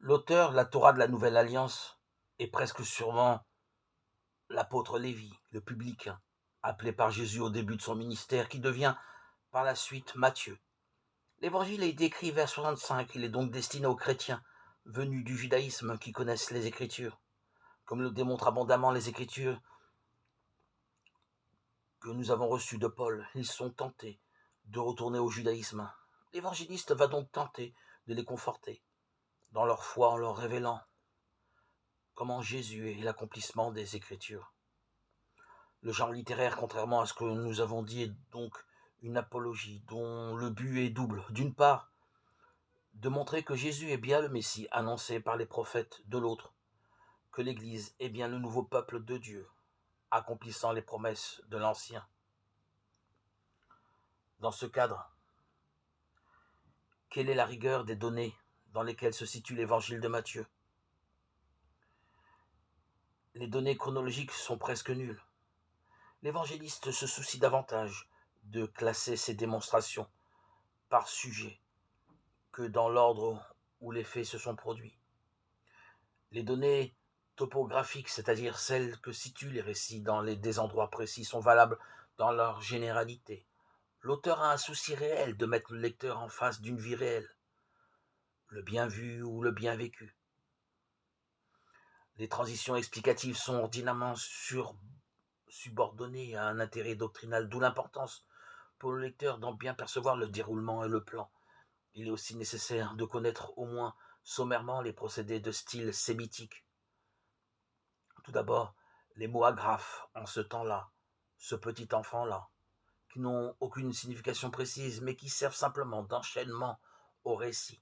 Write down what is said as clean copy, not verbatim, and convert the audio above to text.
L'auteur de la Torah de la Nouvelle Alliance est presque sûrement l'apôtre Lévi, le publicain, appelé par Jésus au début de son ministère, qui devient par la suite Matthieu. L'évangile est décrit vers 65, il est donc destiné aux chrétiens venus du judaïsme qui connaissent les Écritures. Comme le démontrent abondamment les Écritures que nous avons reçues de Paul, ils sont tentés de retourner au judaïsme. L'évangéliste va donc tenter de les conforter dans leur foi en leur révélant comment Jésus est l'accomplissement des Écritures. Le genre littéraire, contrairement à ce que nous avons dit, est donc une apologie dont le but est double. D'une part, de montrer que Jésus est bien le Messie annoncé par les prophètes, de l'autre, que l'Église est bien le nouveau peuple de Dieu, accomplissant les promesses de l'Ancien. Dans ce cadre, quelle est la rigueur des données dans lesquelles se situe l'évangile de Matthieu? Les données chronologiques sont presque nulles. L'évangéliste se soucie davantage de classer ses démonstrations par sujet que dans l'ordre où les faits se sont produits. Les données topographiques, c'est-à-dire celles que situent les récits dans des endroits précis, sont valables dans leur généralité. L'auteur a un souci réel de mettre le lecteur en face d'une vie réelle, le bien vu ou le bien vécu. Les transitions explicatives sont ordinairement subordonnées à un intérêt doctrinal, d'où l'importance pour le lecteur d'en bien percevoir le déroulement et le plan. Il est aussi nécessaire de connaître au moins sommairement les procédés de style sémitique. Tout d'abord, les mots agrafes en ce temps-là, ce petit enfant-là, qui n'ont aucune signification précise, mais qui servent simplement d'enchaînement au récit.